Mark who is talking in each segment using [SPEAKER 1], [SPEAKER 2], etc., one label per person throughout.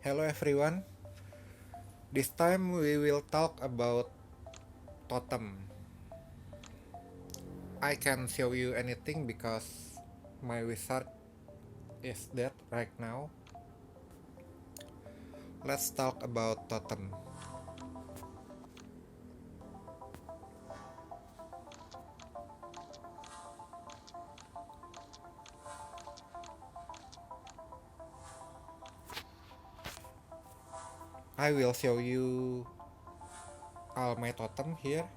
[SPEAKER 1] Hello everyone. This time we will talk about totem. I can show you anything because my wizard is dead right now. Let's talk about totem. I will show you all my totem here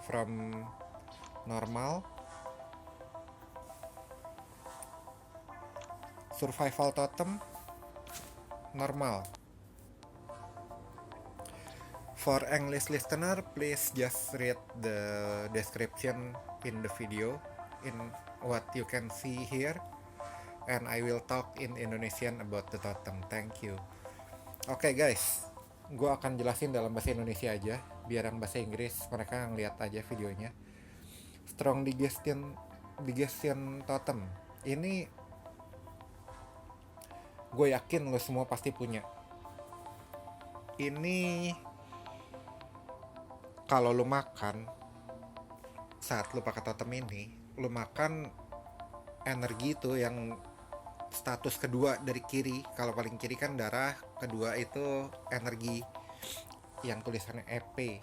[SPEAKER 1] from normal, survival totem, normal. For English listener, please just read the description in the video in what you can see here, and I will talk in Indonesian about the totem. Thank you. Oke guys, gue akan jelasin dalam bahasa Indonesia aja, biar yang bahasa Inggris mereka ngeliat aja videonya. Strong digestion totem. Ini gue yakin lo semua pasti punya. Ini kalau lo makan saat lo pakai totem ini, lo makan energi tuh yang status kedua dari kiri. Kalau paling kiri kan darah, kedua itu energi yang tulisannya EP,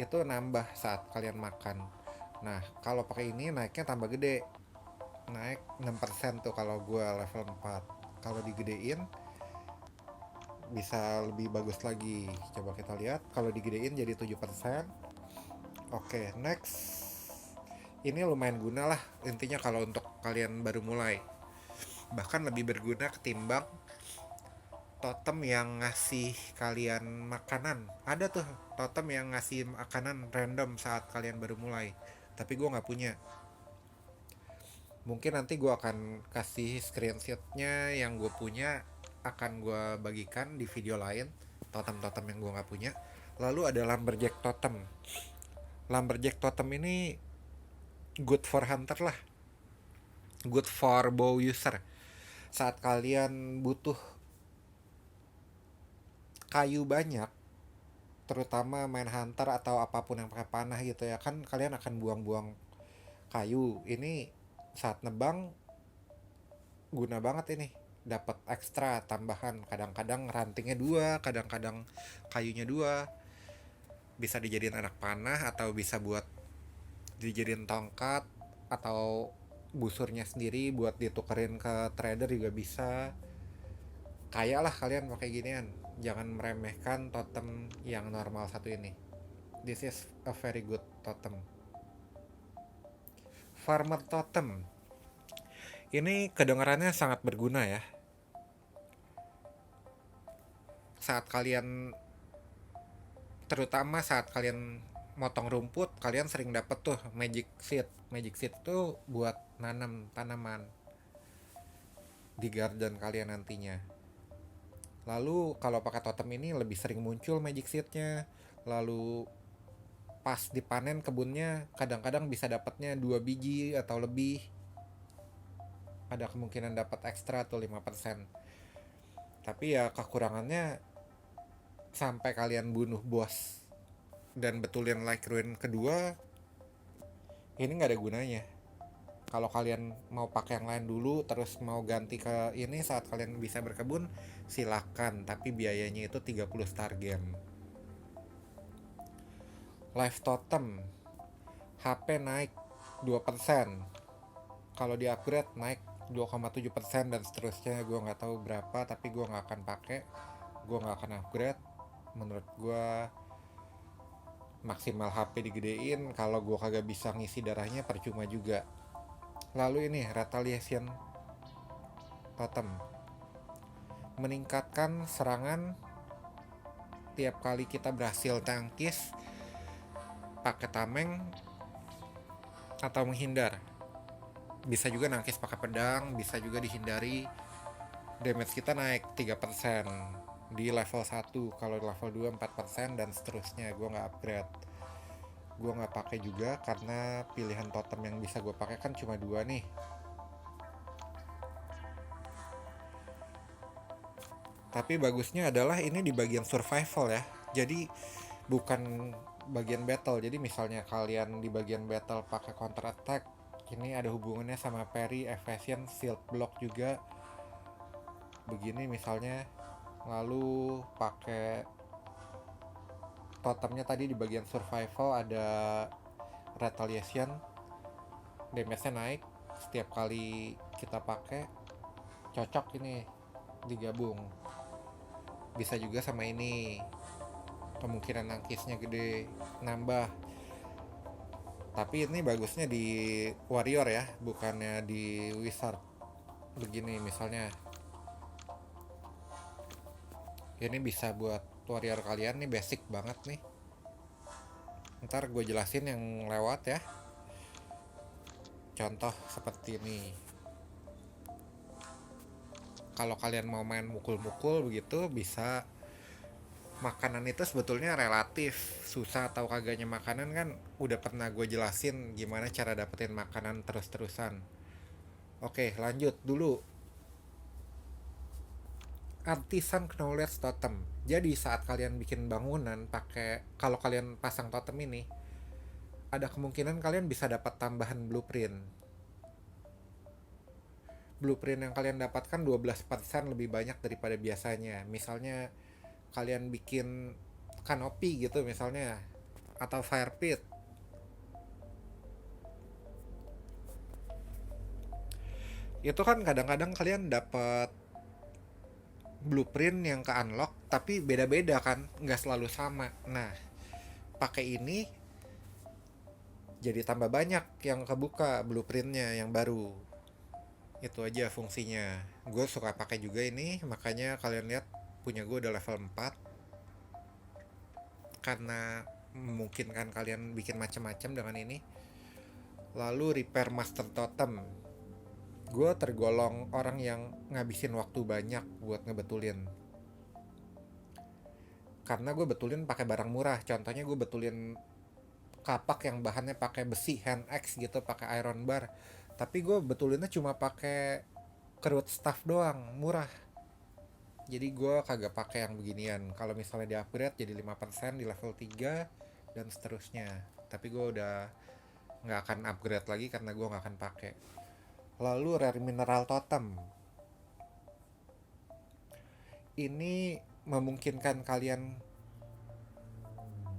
[SPEAKER 1] itu nambah saat kalian makan. Nah kalau pakai ini naiknya tambah gede, naik 6% tuh kalau gue level 4. Kalau digedein bisa lebih bagus lagi. Coba kita lihat, kalau digedein jadi 7%. Oke, next. Ini lumayan guna lah intinya kalau untuk kalian baru mulai. Bahkan lebih berguna ketimbang totem yang ngasih kalian makanan. Ada tuh totem yang ngasih makanan random saat kalian baru mulai, tapi gue nggak punya. Mungkin nanti gue akan kasih screenshotnya yang gue punya, akan gue bagikan di video lain, totem-totem yang gue nggak punya. Lalu ada lumberjack totem. Lumberjack totem ini good for hunter lah, good for bow user. Saat kalian butuh kayu banyak, terutama main hunter atau apapun yang pakai panah gitu ya kan, kalian akan buang-buang kayu. Ini saat nebang guna banget ini, dapat ekstra tambahan. Kadang-kadang rantingnya dua, kadang-kadang kayunya dua. Bisa dijadiin anak panah atau bisa buat dijadiin tongkat, atau busurnya sendiri buat ditukerin ke trader juga bisa. Kaya lah kalian pakai ginian. Jangan meremehkan totem yang normal satu ini. This is a very good totem. Farmer totem. Ini kedengarannya sangat berguna ya. Saat kalian, terutama saat kalian motong rumput, kalian sering dapet tuh magic seed. Magic seed tuh buat nanam tanaman di garden kalian nantinya. Lalu kalau pakai totem ini lebih sering muncul magic seednya. Lalu pas dipanen kebunnya kadang-kadang bisa dapatnya 2 biji atau lebih. Ada kemungkinan dapat ekstra tuh 5%. Tapi ya kekurangannya, sampai kalian bunuh bos dan betulin like ruin kedua, ini nggak ada gunanya. Kalau kalian mau pakai yang lain dulu terus mau ganti ke ini saat kalian bisa berkebun, silakan, tapi biayanya itu 30 star game. Life totem, HP naik 2%, kalau di upgrade naik 2,7% dan seterusnya. Gue nggak tahu berapa, tapi gue nggak akan pakai, gue nggak akan upgrade. Menurut gue maksimal HP digedein, kalau gue kagak bisa ngisi darahnya percuma juga. Lalu ini retaliation totem, meningkatkan serangan tiap kali kita berhasil tangkis pakai tameng atau menghindar. Bisa juga nangkis pakai pedang, bisa juga dihindari. Damage kita naik 3% di level 1, kalau level 2 4%, dan seterusnya. Gue nggak upgrade, gue nggak pakai juga karena pilihan totem yang bisa gue pakai kan cuma 2 nih. Tapi bagusnya adalah ini di bagian survival ya. Jadi bukan bagian battle. Jadi misalnya kalian di bagian battle pakai counter attack, ini ada hubungannya sama parry, evasion, shield block juga. Begini misalnya, lalu pakai totemnya tadi di bagian survival ada retaliation, damage-nya naik setiap kali kita pakai. Cocok ini digabung. Bisa juga sama ini, kemungkinan nangkisnya gede, nambah. Tapi ini bagusnya di warrior ya, bukannya di wizard. Begini misalnya, ini bisa buat warrior kalian nih, basic banget nih. Ntar gue jelasin yang lewat ya. Contoh seperti ini. Kalau kalian mau main mukul-mukul begitu, bisa. Makanan itu sebetulnya relatif. Susah atau kagaknya makanan kan udah pernah gue jelasin gimana cara dapetin makanan terus-terusan. Oke, lanjut dulu. Artisan knowledge totem. Jadi saat kalian bikin bangunan pakai, kalau kalian pasang totem ini, ada kemungkinan kalian bisa dapat tambahan blueprint. Blueprint yang kalian dapatkan 12% lebih banyak daripada biasanya. Misalnya kalian bikin kanopi gitu misalnya, atau fire pit, itu kan kadang-kadang kalian dapat blueprint yang ke unlock tapi beda-beda kan, nggak selalu sama. Nah, pakai ini jadi tambah banyak yang kebuka blueprintnya yang baru. Itu aja fungsinya. Gue suka pakai juga ini, makanya kalian lihat punya gue udah level 4 karena memungkinkan kalian bikin macam-macam dengan ini. Lalu repair master totem. Gue tergolong orang yang ngabisin waktu banyak buat ngebetulin, karena gue betulin pakai barang murah. Contohnya gue betulin kapak yang bahannya pakai besi hand axe gitu, pakai iron bar, tapi gue betulinnya cuma pakai kerut staff doang, murah. Jadi gue kagak pakai yang beginian. Kalau misalnya di upgrade jadi 5% di level 3 dan seterusnya. Tapi gue udah nggak akan upgrade lagi karena gue nggak akan pakai. Lalu rare mineral totem. Ini memungkinkan kalian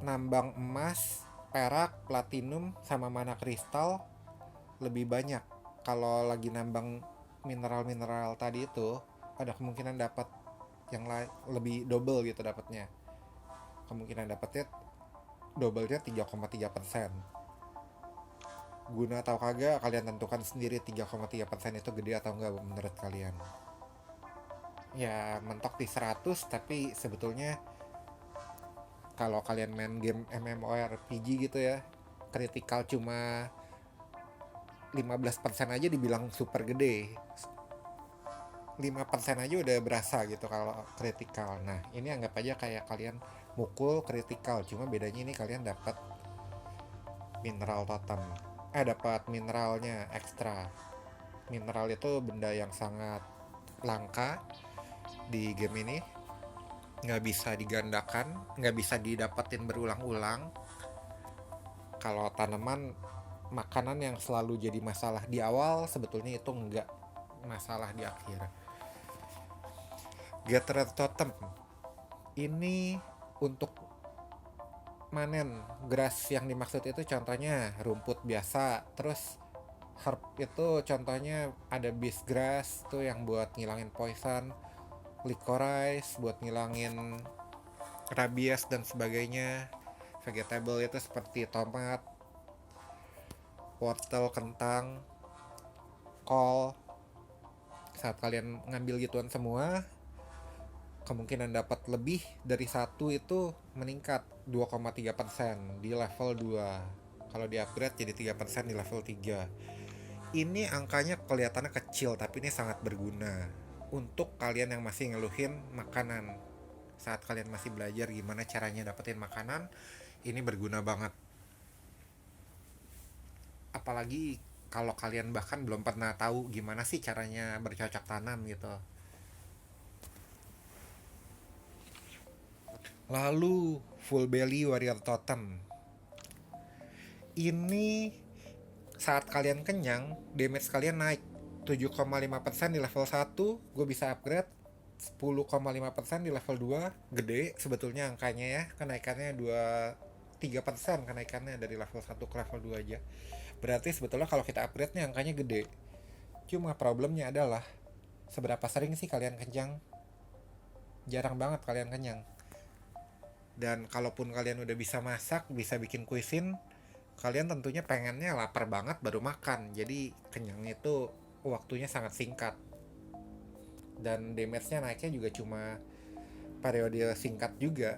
[SPEAKER 1] nambang emas, perak, platinum, sama mana kristal lebih banyak. Kalau lagi nambang mineral-mineral tadi itu, ada kemungkinan dapat yang lebih double gitu dapatnya. Kemungkinan dapatnya double-nya 3,3%. Guna atau kagak kalian tentukan sendiri 3,3% itu gede atau enggak menurut kalian. Ya mentok di 100, tapi sebetulnya kalau kalian main game MMORPG gitu ya, kritikal cuma 15% aja dibilang super gede. 5% aja udah berasa gitu kalau kritikal. Nah, ini anggap aja kayak kalian mukul kritikal, cuma bedanya ini kalian dapat mineral totem. Dapat mineralnya ekstra. Mineral itu benda yang sangat langka di game ini. Nggak bisa digandakan, nggak bisa didapetin berulang-ulang. Kalau tanaman, makanan yang selalu jadi masalah di awal, sebetulnya itu nggak masalah di akhir. Gatherer totem ini untuk manen grass. Yang dimaksud itu contohnya rumput biasa. Terus herb itu contohnya ada beast grass tuh yang buat ngilangin poison, licorice buat ngilangin rabies dan sebagainya. Vegetable itu seperti tomat, wortel, kentang, kol. Saat kalian ngambil gituan semua, kemungkinan dapat lebih dari satu itu meningkat 2,3% di level 2. Kalau di upgrade jadi 3% di level 3. Ini angkanya kelihatannya kecil, tapi ini sangat berguna untuk kalian yang masih ngeluhin makanan. Saat kalian masih belajar gimana caranya dapetin makanan, ini berguna banget. Apalagi kalau kalian bahkan belum pernah tahu gimana sih caranya bercocok tanam gitu. Lalu full belly warrior totem. Ini saat kalian kenyang, damage kalian naik 7,5% di level 1, gue bisa upgrade 10,5% di level 2. Gede sebetulnya angkanya ya, kenaikannya 3% kenaikannya dari level 1 ke level 2 aja. Berarti sebetulnya kalau kita upgrade nya angkanya gede. Cuma problemnya adalah seberapa sering sih kalian kenyang? Jarang banget kalian kenyang. Dan kalaupun kalian udah bisa masak, bisa bikin cuisine, kalian tentunya pengennya lapar banget baru makan. Jadi kenyangnya itu waktunya sangat singkat. Dan damage-nya naiknya juga cuma periode singkat juga.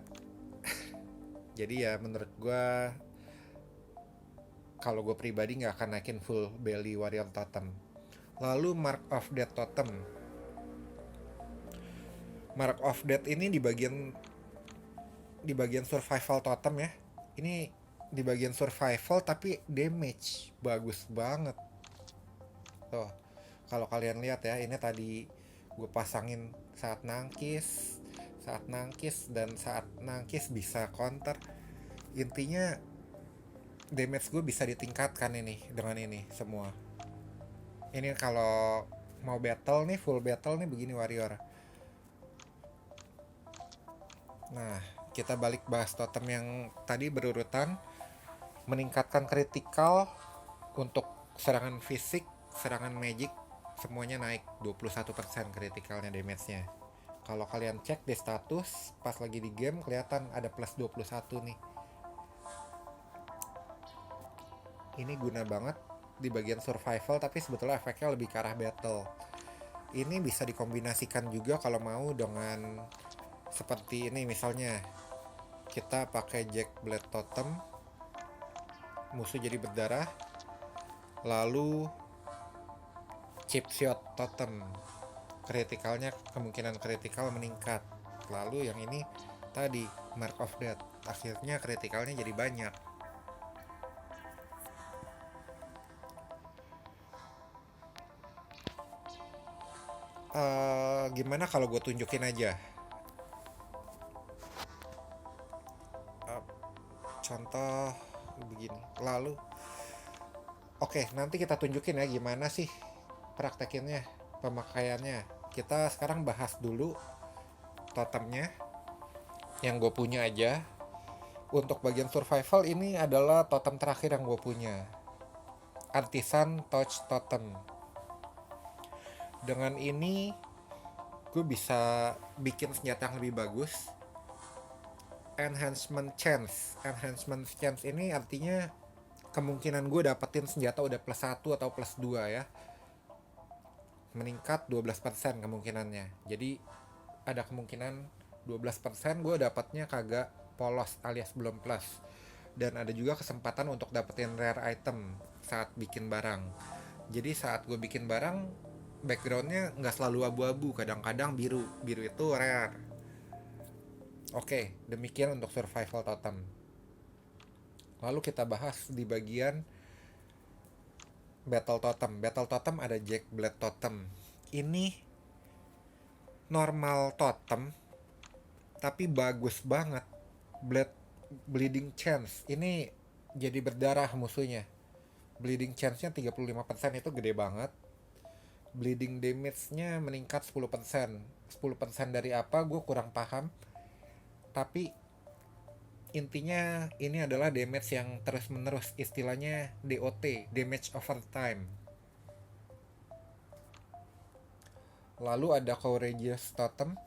[SPEAKER 1] Jadi ya menurut gue, kalau gue pribadi nggak akan naikin full belly warrior totem. Lalu mark of death totem. Mark of death ini di bagian survival totem ya. Ini di bagian survival tapi damage bagus banget. Tuh, kalau kalian lihat ya, ini tadi gue pasangin saat nangkis dan saat nangkis bisa counter. Intinya damage gue bisa ditingkatkan ini dengan ini semua. Ini kalau mau battle nih, full battle nih begini warrior. Nah, kita balik bahas totem yang tadi berurutan. Meningkatkan kritikal untuk serangan fisik, serangan magic, semuanya naik 21% kritikalnya damage-nya. Kalau kalian cek di status pas lagi di game kelihatan ada plus 21 nih. Ini guna banget di bagian survival tapi sebetulnya efeknya lebih ke arah battle. Ini bisa dikombinasikan juga kalau mau dengan seperti ini, misalnya kita pakai Jack Blade Totem, musuh jadi berdarah, lalu Chip Shot Totem, kritikalnya kemungkinan kritikal meningkat. Lalu yang ini tadi Mark of Death, akhirnya kritikalnya jadi banyak. Gimana kalau gue tunjukin aja? Uh, Contoh begini. Lalu oke, nanti kita tunjukin ya gimana sih praktekinnya, pemakaiannya. Kita sekarang bahas dulu totemnya yang gue punya aja. Untuk bagian survival ini adalah totem terakhir yang gue punya, Artisan Touch Totem. Dengan ini gue bisa bikin senjata yang lebih bagus. Enhancement chance ini artinya kemungkinan gue dapetin senjata udah plus 1 atau plus 2 ya, meningkat 12% kemungkinannya. Jadi ada kemungkinan 12% gue dapatnya kagak polos alias belum plus. Dan ada juga kesempatan untuk dapetin rare item saat bikin barang. Jadi saat gue bikin barang, backgroundnya nggak selalu abu-abu, kadang-kadang biru. Biru itu rare. Oke, demikian untuk survival totem. Lalu kita bahas di bagian battle totem. Battle totem ada Jack Blade Totem. Ini normal totem tapi bagus banget. Blade bleeding chance ini jadi berdarah musuhnya. Bleeding chance-nya 35%, itu gede banget. Bleeding damage-nya meningkat 10%. 10% dari apa gue kurang paham. Tapi intinya ini adalah damage yang terus menerus, istilahnya DOT, damage over time. Lalu ada Courageous Totem,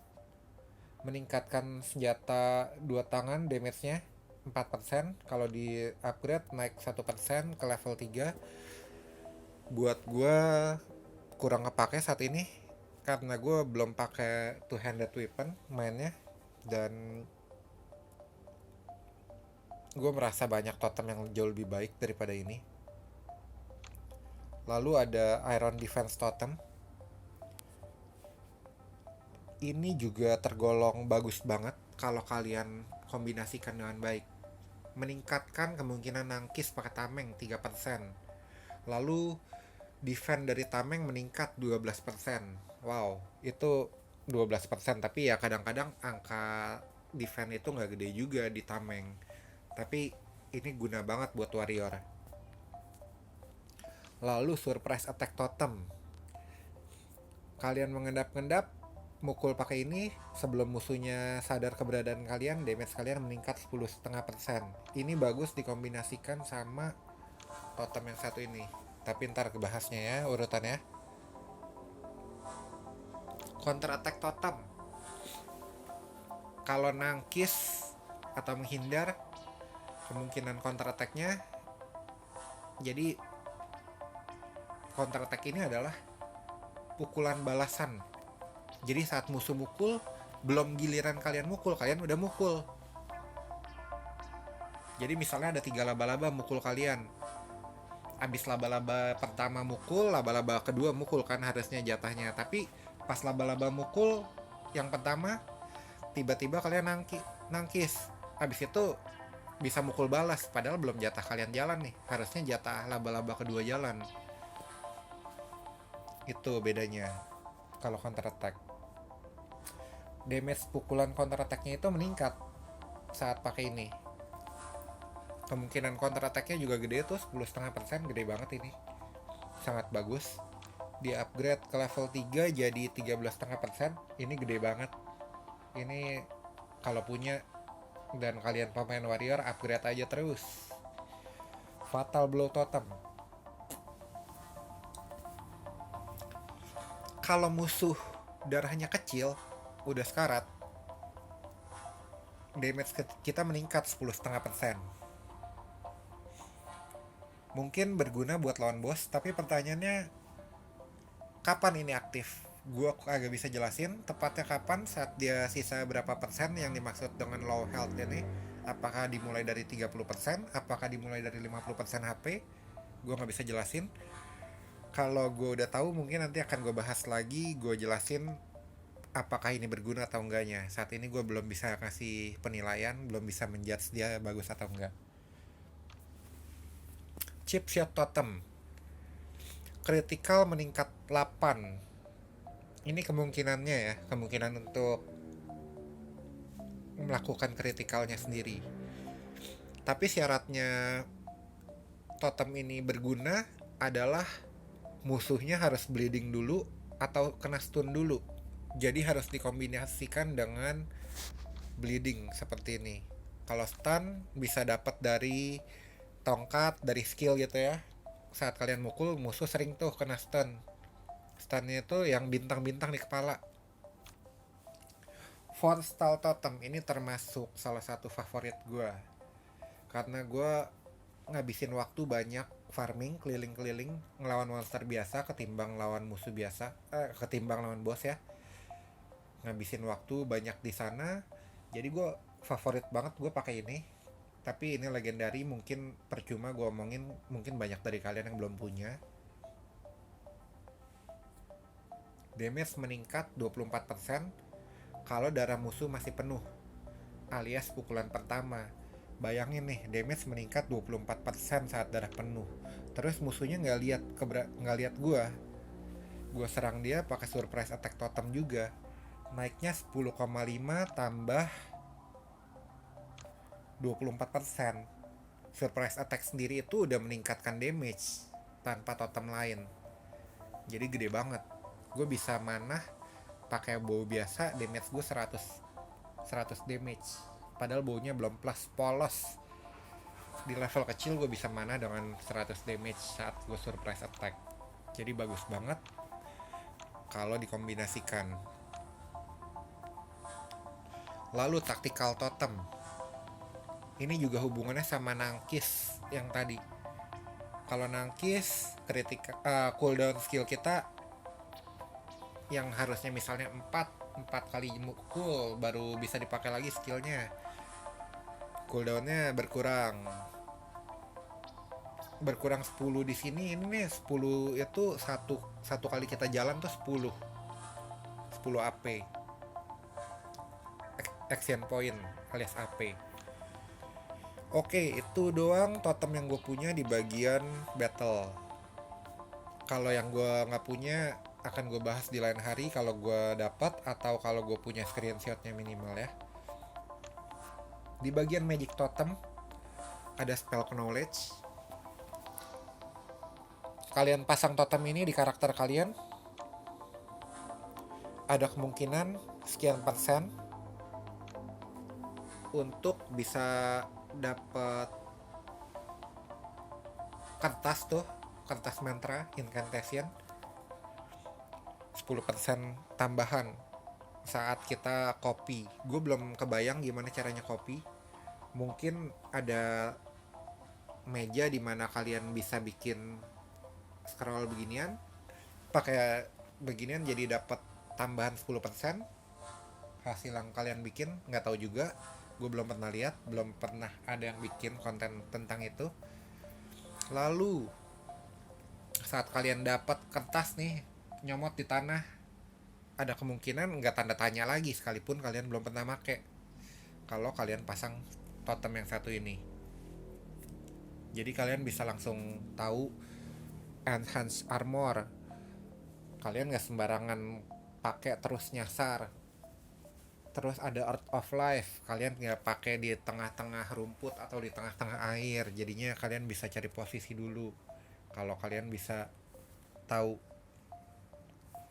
[SPEAKER 1] meningkatkan senjata 2 tangan damage-nya 4%. Kalau di upgrade naik 1% ke level 3. Buat gue kurang kepake saat ini karena gue belum pakai two handed weapon mainnya, dan gue merasa banyak totem yang jauh lebih baik daripada ini. Lalu ada Iron Defense Totem. Ini juga tergolong bagus banget kalau kalian kombinasikan dengan baik. Meningkatkan kemungkinan nangkis pakai tameng 3%. Lalu defense dari tameng meningkat 12%. Wow, itu 12%, tapi ya kadang-kadang angka defense itu nggak gede juga di tameng, tapi ini guna banget buat warrior. Lalu surprise attack totem, kalian mengendap-endap mukul pakai ini sebelum musuhnya sadar keberadaan kalian, damage kalian meningkat 10,5%. Ini bagus dikombinasikan sama totem yang satu ini, tapi ntar kebahasnya ya urutannya. Counter attack totem, kalau nangkis atau menghindar, kemungkinan counter attack-nya, jadi counter attack ini adalah pukulan balasan. Jadi saat musuh mukul, belum giliran kalian mukul, kalian udah mukul. Jadi misalnya ada 3 laba-laba mukul kalian, abis laba-laba pertama mukul, laba-laba kedua mukul kan harusnya jatahnya. Tapi pas laba-laba mukul yang pertama, tiba-tiba kalian nangkis. Abis itu bisa mukul balas, padahal belum jatah kalian jalan nih. Harusnya jatah laba-laba kedua jalan. Itu bedanya kalau counter attack. Damage pukulan counter attack-nya itu meningkat saat pakai ini. Kemungkinan counter attack-nya juga gede tuh, 10,5%, gede banget ini. Sangat bagus. Di upgrade ke level 3 jadi 13,5%. Ini gede banget. Ini kalau punya dan kalian pemain warrior, upgrade aja terus. Fatal blow totem, kalau musuh darahnya kecil, udah sekarat, damage kita meningkat 10,5%. Mungkin berguna buat lawan bos, tapi pertanyaannya kapan ini aktif? Gua agak bisa jelasin tepatnya kapan, saat dia sisa berapa persen yang dimaksud dengan low health ini. Apakah dimulai dari 30%, apakah dimulai dari 50% HP? Gua nggak bisa jelasin. Kalau gue udah tahu mungkin nanti akan gue bahas lagi, gue jelasin apakah ini berguna atau enggaknya. Saat ini gue belum bisa kasih penilaian, belum bisa menjudge dia bagus atau enggak. Chip shot totem, critical meningkat 8. Ini kemungkinannya ya, kemungkinan untuk melakukan kritikalnya sendiri. Tapi syaratnya totem ini berguna adalah musuhnya harus bleeding dulu atau kena stun dulu. Jadi harus dikombinasikan dengan bleeding seperti ini. Kalau stun bisa dapat dari tongkat, dari skill gitu ya. Saat kalian mukul, musuh sering tuh kena stun. Stunnya itu yang bintang-bintang di kepala. Forstall totem ini termasuk salah satu favorit gue, karena gue ngabisin waktu banyak farming, keliling-keliling ngelawan monster biasa ketimbang lawan musuh biasa, ketimbang lawan bos ya. Ngabisin waktu banyak di sana, jadi gue favorit banget gue pakai ini. Tapi ini legendary, mungkin percuma gue omongin, mungkin banyak dari kalian yang belum punya. Damage meningkat 24% kalau darah musuh masih penuh, alias pukulan pertama. Bayangin nih, damage meningkat 24% saat darah penuh. Terus musuhnya nggak lihat gue serang dia pakai surprise attack totem juga. Naiknya 10,5 tambah 24%. Surprise attack sendiri itu udah meningkatkan damage tanpa totem lain. Jadi gede banget. Gue bisa manah pakai bow biasa, damage gue 100 damage. Padahal bownya belum plus, polos. Di level kecil gue bisa mana dengan 100 damage saat gue surprise attack. Jadi bagus banget kalau dikombinasikan. Lalu tactical totem, ini juga hubungannya sama nangkis yang tadi. Kalau nangkis, cooldown skill kita yang harusnya misalnya 4 kali mukul baru bisa dipakai lagi skillnya, cooldownnya berkurang 10 di sini. Ini nih 10 itu satu kali kita jalan tuh 10 AP action point alias AP. Oke, itu doang totem yang gue punya di bagian battle. Kalau yang gue nggak punya akan gue bahas di lain hari kalau gue dapat, atau kalau gue punya screenshotnya minimal ya. Di bagian magic totem ada spell knowledge. Kalian pasang totem ini di karakter kalian, ada kemungkinan sekian persen untuk bisa dapat kertas tuh, kertas mantra incantation 10% tambahan saat kita copy. Gue belum kebayang gimana caranya copy. Mungkin ada meja dimana kalian bisa bikin scroll beginian, pakai beginian jadi dapat tambahan 10% hasil yang kalian bikin. Nggak tahu juga, gue belum pernah lihat, belum pernah ada yang bikin konten tentang itu. Lalu saat kalian dapat kertas nih nyomot di tanah, ada kemungkinan nggak tanda tanya lagi sekalipun kalian belum pernah make kalau kalian pasang totem yang satu ini. Jadi kalian bisa langsung tahu enhance armor. Kalian nggak sembarangan pakai terus nyasar. Terus ada Art of Life, kalian nggak pakai di tengah-tengah rumput atau di tengah-tengah air. Jadinya kalian bisa cari posisi dulu kalau kalian bisa tahu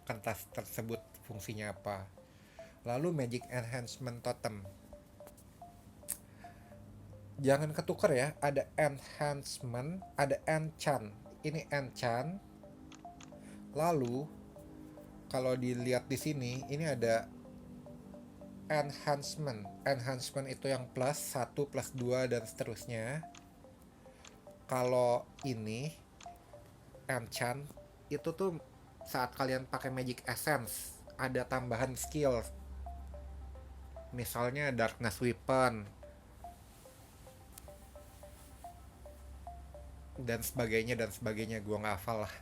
[SPEAKER 1] kertas tersebut fungsinya apa. Lalu magic enhancement totem, jangan ketukar ya, ada enhancement, ada enchant. Ini enchant. Lalu kalau dilihat di sini, ini ada enhancement. Enhancement itu yang plus 1, plus 2 dan seterusnya. Kalau ini enchant itu tuh saat kalian pakai magic essence ada tambahan skill. Misalnya darkness weapon dan sebagainya, gua nggak hafal lah.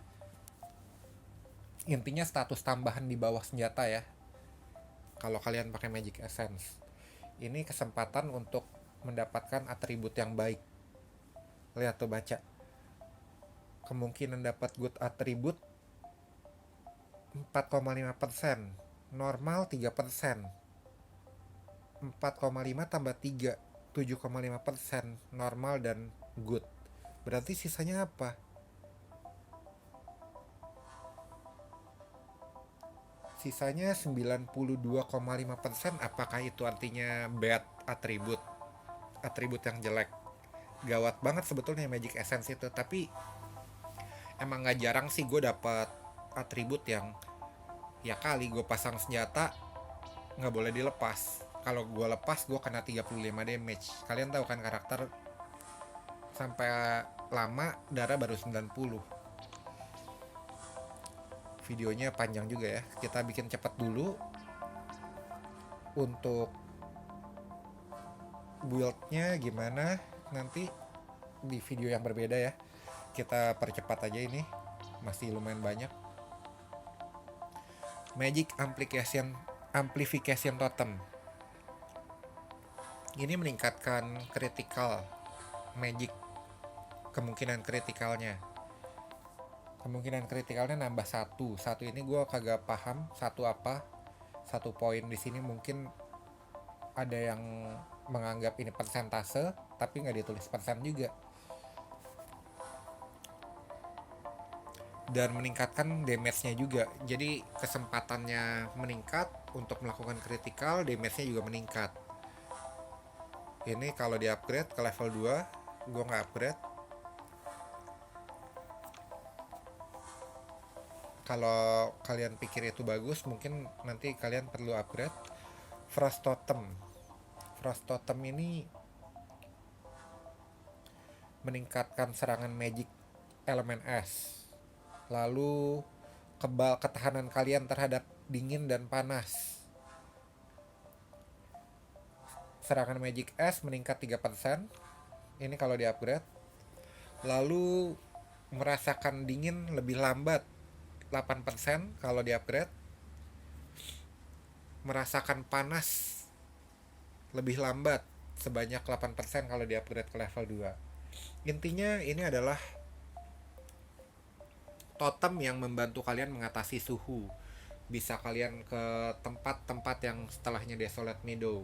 [SPEAKER 1] Intinya status tambahan di bawah senjata ya kalau kalian pakai magic essence. Ini kesempatan untuk mendapatkan atribut yang baik. Lihat tuh, baca kemungkinan dapat good atribut 4,5%, normal 3%, 4,5 tambah 3 7,5%, normal dan good. Berarti sisanya apa? Sisanya 92,5%. Apakah itu artinya bad atribut? Atribut yang jelek. Gawat banget sebetulnya magic essence itu, tapi emang gak jarang sih gue dapat atribut yang ya kali gue pasang senjata gak boleh dilepas. Kalau gue lepas gue kena 35 damage. Kalian tahu kan karakter sampai lama darah baru 90. Videonya panjang juga ya, kita bikin cepat dulu untuk buildnya gimana nanti di video yang berbeda ya. Kita percepat aja, ini masih lumayan banyak. Magic amplification totem ini meningkatkan critical magic, kemungkinan kritikalnya nambah satu ini gue kagak paham satu apa, satu poin di sini. Mungkin ada yang menganggap ini persentase tapi nggak ditulis persen juga. Dan meningkatkan damage-nya juga, jadi kesempatannya meningkat untuk melakukan critical, damage-nya juga meningkat. Ini kalau di upgrade ke level 2, gue nggak upgrade. Kalau kalian pikir itu bagus, mungkin nanti kalian perlu upgrade. Frost Totem ini meningkatkan serangan magic elemen es. Lalu ketahanan kalian terhadap dingin dan panas. Serangan magic es meningkat 3%. Ini kalau di upgrade. Lalu merasakan dingin lebih lambat 8% kalau di upgrade. Merasakan panas lebih lambat sebanyak 8% kalau di upgrade ke level 2. Intinya ini adalah totem yang membantu kalian mengatasi suhu. Bisa kalian ke tempat-tempat yang setelahnya Desolate Meadow,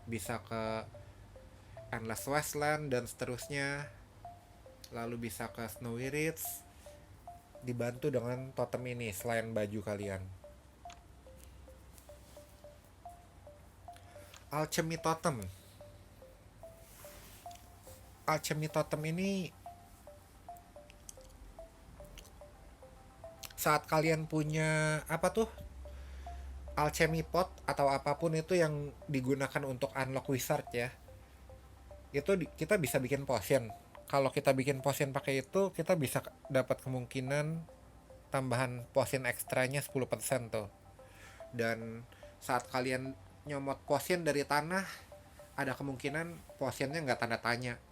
[SPEAKER 1] bisa ke Endless Wasteland dan seterusnya. Lalu bisa ke Snowy Ridge, dibantu dengan totem ini selain baju kalian. Alchemy Totem. Alchemy Totem ini saat kalian punya apa tuh, alchemy pot atau apapun itu yang digunakan untuk unlock wizard ya, itu kita bisa bikin potion. Kalau kita bikin potion pakai itu, kita bisa dapat kemungkinan tambahan potion ekstranya 10% tuh. Dan saat kalian nyomot potion dari tanah, ada kemungkinan potionnya nggak tanda tanya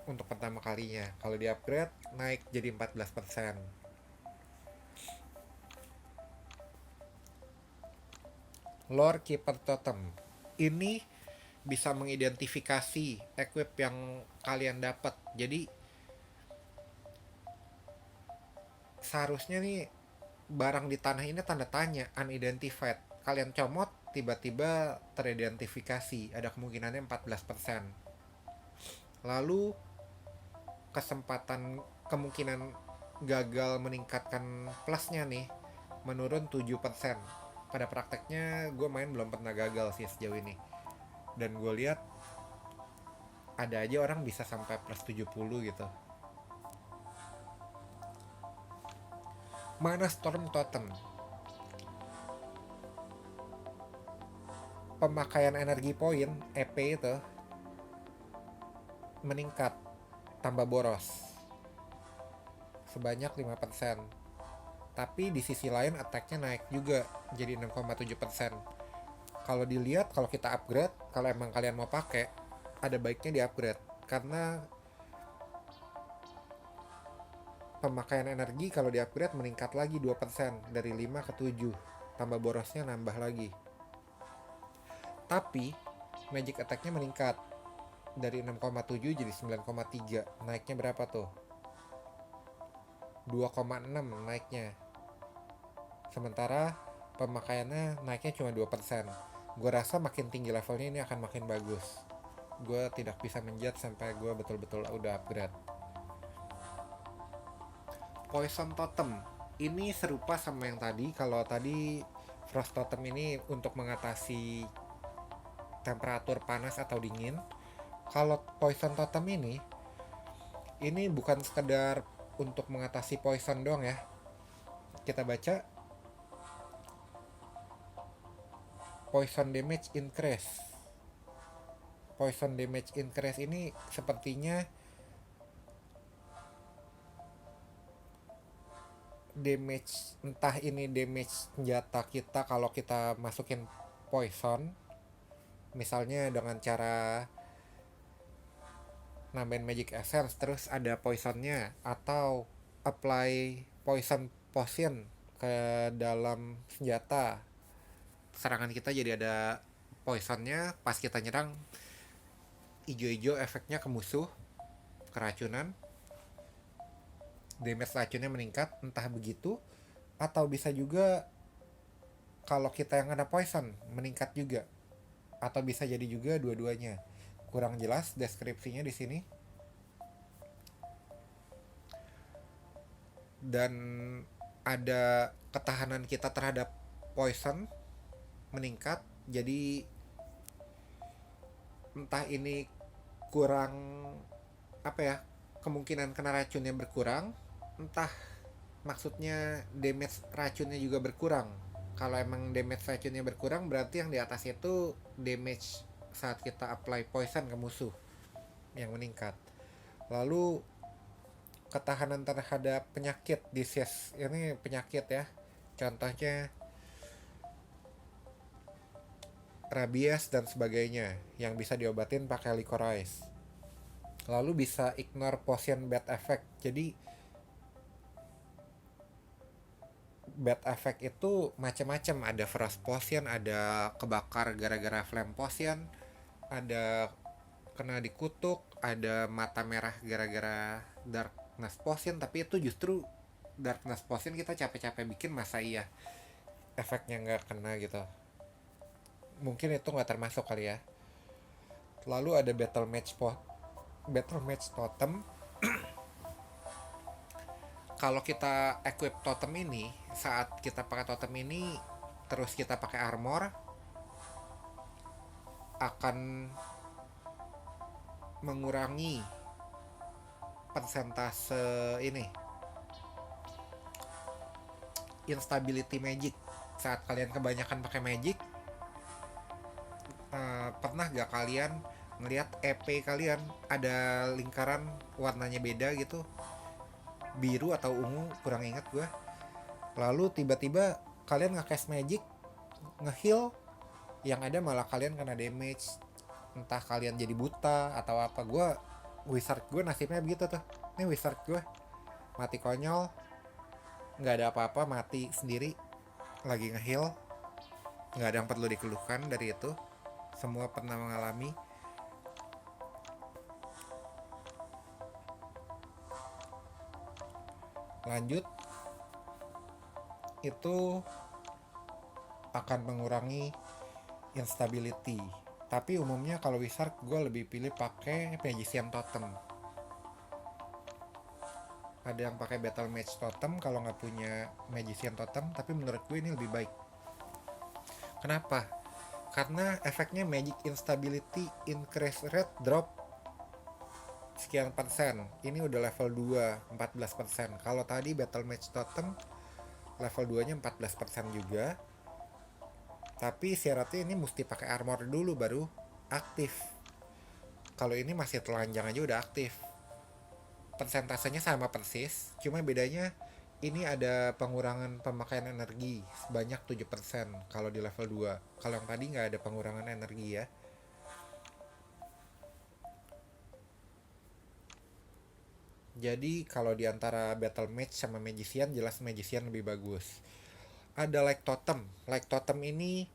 [SPEAKER 1] untuk pertama kalinya. Kalau di upgrade naik jadi 14%. Lore Keeper Totem ini bisa mengidentifikasi equip yang kalian dapat. Jadi seharusnya nih barang di tanah ini tanda tanya unidentified. Kalian comot tiba-tiba teridentifikasi, ada kemungkinannya 14%. Lalu kemungkinan gagal meningkatkan plusnya nih menurun 7%. Pada prakteknya gue main belum pernah gagal sih sejauh ini. Dan gue lihat ada aja orang bisa sampai plus 70 gitu. Mana Storm Totem. Pemakaian energi poin EP itu meningkat, tambah boros sebanyak 5%. Tapi di sisi lain attack-nya naik juga jadi 6,7%. Kalau dilihat, kalau kita upgrade, kalau emang kalian mau pakai, ada baiknya di upgrade karena pemakaian energi kalau di upgrade meningkat lagi 2%, dari 5 ke 7, tambah borosnya nambah lagi. Tapi magic attack-nya meningkat dari 6,7 jadi 9,3. Naiknya berapa tuh? 2,6 naiknya. Sementara pemakaiannya naiknya cuma 2%. Gue rasa makin tinggi levelnya ini akan makin bagus. Gue tidak bisa menjudge sampai gue betul-betul udah upgrade. Poison Totem ini serupa sama yang tadi. Kalau tadi Frost Totem ini untuk mengatasi temperatur panas atau dingin. Kalau Poison Totem ini bukan sekedar untuk mengatasi poison doang ya. Kita baca Poison Damage Increase. Poison Damage Increase ini sepertinya damage, entah ini damage senjata kita kalau kita masukin poison, misalnya dengan cara nambahin magic essence terus ada poisonnya, atau apply poison potion ke dalam senjata, serangan kita jadi ada poisonnya. Pas kita nyerang, ijo-ijo efeknya ke musuh, keracunan, damage racunnya meningkat, entah begitu. Atau bisa juga kalau kita yang ada poison meningkat juga, atau bisa jadi juga dua-duanya. Kurang jelas deskripsinya di sini. Dan ada ketahanan kita terhadap poison meningkat, jadi entah ini kurang apa ya, kemungkinan kena racunnya berkurang, entah maksudnya damage racunnya juga berkurang. Kalau emang damage racunnya berkurang, berarti yang di atas itu damage saat kita apply poison ke musuh yang meningkat. Lalu ketahanan terhadap penyakit, disease ini penyakit ya, contohnya rabies dan sebagainya yang bisa diobatin pakai licorice. Lalu bisa ignore potion bad effect. Jadi bad effect itu macam-macam, ada frost potion, ada kebakar gara-gara flame potion, ada kena dikutuk, ada mata merah gara-gara darkness potion. Tapi itu justru darkness potion kita capek-capek bikin, masa iya efeknya nggak kena gitu. Mungkin itu nggak termasuk kali ya. Lalu ada battle match totem. Kalau kita equip totem ini, saat kita pakai totem ini terus kita pakai armor, akan mengurangi persentase ini instability magic. Saat kalian kebanyakan pakai magic, pernah gak kalian ngelihat EP kalian ada lingkaran warnanya beda gitu, biru atau ungu, kurang ingat gue. Lalu tiba-tiba kalian nge-cast magic, nge-heal, yang ada malah kalian kena damage, entah kalian jadi buta atau apa. Wizard gue nasibnya begitu tuh. Ini wizard gue mati konyol, nggak ada apa-apa, mati sendiri lagi nge-heal. Nggak ada yang perlu dikeluhkan dari itu, semua pernah mengalami. Lanjut, itu akan mengurangi instability. Tapi umumnya kalau wizard gue lebih pilih pakai magician totem. Ada yang pakai battle match totem kalau nggak punya magician totem, tapi menurut gue ini lebih baik. Kenapa? Karena efeknya magic instability increase rate drop sekian persen. Ini udah level 2 14%. Kalau tadi battle match totem level 2 nya 14% juga, tapi syaratnya ini mesti pakai armor dulu baru aktif. Kalau ini masih telanjang aja udah aktif. Persentasenya sama persis, cuma bedanya ini ada pengurangan pemakaian energi sebanyak 7% kalau di level 2. Kalau yang tadi nggak ada pengurangan energi ya. Jadi kalau di antara battle match sama magician, jelas magician lebih bagus. Ada like totem. Like totem ini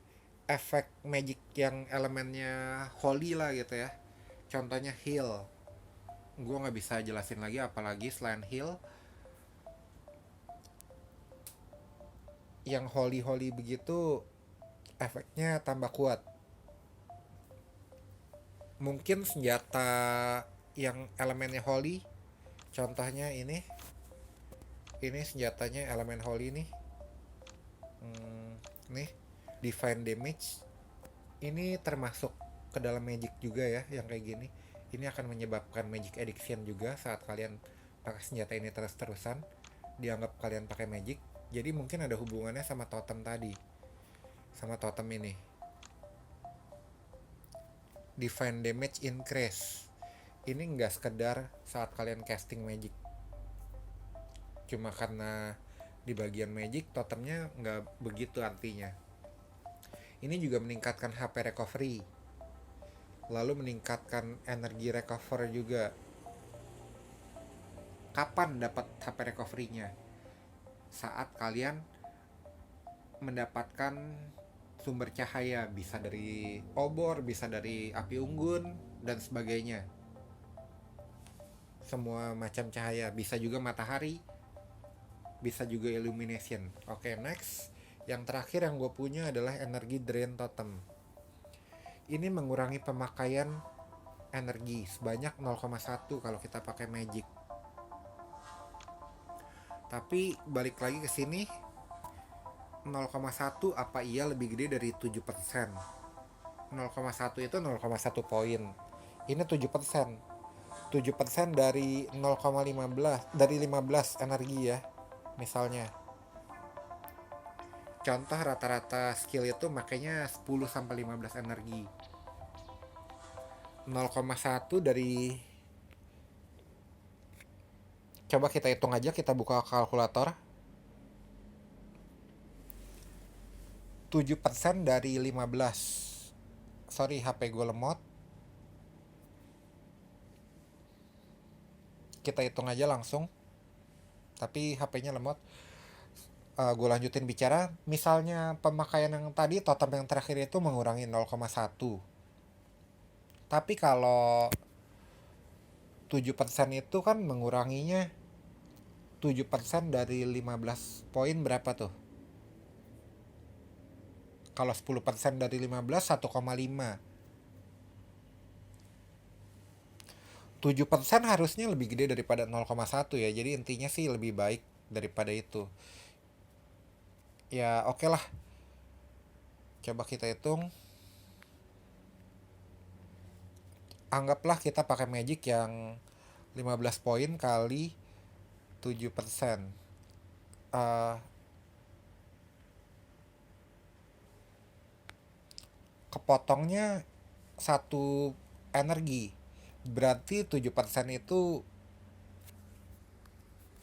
[SPEAKER 1] efek magic yang elemennya holy lah gitu ya. Contohnya heal. Gue nggak bisa jelasin lagi, apalagi selain heal. Yang holy begitu efeknya tambah kuat. Mungkin senjata yang elemennya holy, contohnya ini senjatanya elemen holy nih. Nih, divine damage. Ini termasuk ke dalam magic juga ya, yang kayak gini. Ini akan menyebabkan magic addiction juga saat kalian pakai senjata ini terus-terusan. Dianggap kalian pakai magic. Jadi mungkin ada hubungannya sama totem tadi, sama totem ini. Divine damage increase. Ini nggak sekedar saat kalian casting magic, cuma karena di bagian magic totemnya nggak begitu artinya. Ini juga meningkatkan HP recovery, lalu meningkatkan energi recover juga. Kapan dapat HP recovery-nya? Saat kalian mendapatkan sumber cahaya, bisa dari obor, bisa dari api unggun dan sebagainya. Semua macam cahaya, bisa juga matahari, bisa juga illumination. Oke, next. Yang terakhir yang gue punya adalah energi drain totem. Ini mengurangi pemakaian energi sebanyak 0,1 kalau kita pakai magic. Tapi balik lagi ke sini, 0,1 apa iya lebih gede dari 7%? 0,1 itu 0,1 poin. Ini 7%. 7% dari 0,15 dari 15 energi ya. Misalnya. Contoh rata-rata skill itu makanya 10 sampai 15 energi. 0,1 dari, coba kita hitung aja, kita buka kalkulator. 7% dari 15. Sorry, HP gue lemot. Kita hitung aja langsung. Tapi HP-nya lemot. Gue lanjutin bicara. Misalnya pemakaian yang tadi, totem yang terakhir itu mengurangi 0,1. Tapi kalau 7% itu kan menguranginya 7% dari 15 poin berapa tuh? Kalau 10% dari 15, 1,5. 7% harusnya lebih gede daripada 0,1 ya. Jadi intinya sih lebih baik daripada itu. Ya oke lah, coba kita hitung. Anggaplah kita pakai magic yang 15 poin kali 7%. Eh Kepotongnya satu energi. Berarti 7% itu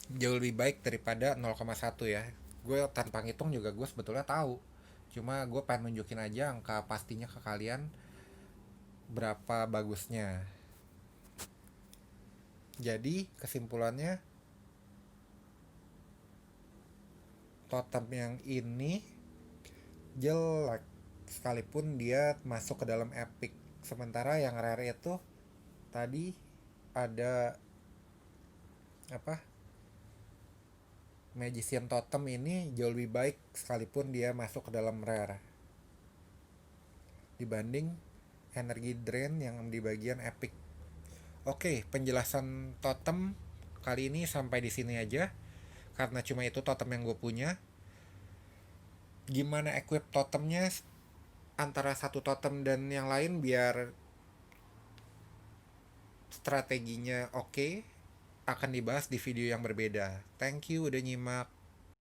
[SPEAKER 1] jauh lebih baik daripada 0,1 ya. Gue tanpa ngitung juga gue sebetulnya tahu. Cuma gue pengen nunjukin aja angka pastinya ke kalian berapa bagusnya. Jadi kesimpulannya, totem yang ini jelek sekalipun dia masuk ke dalam epic. Sementara yang rare itu tadi ada apa, magician totem ini jauh lebih baik sekalipun dia masuk ke dalam rare dibanding energi drain yang di bagian epic. Oke, penjelasan totem kali ini sampai di sini aja karena cuma itu totem yang gue punya. Gimana equip totemnya antara satu totem dan yang lain biar strateginya oke, akan dibahas di video yang berbeda. Thank you udah nyimak.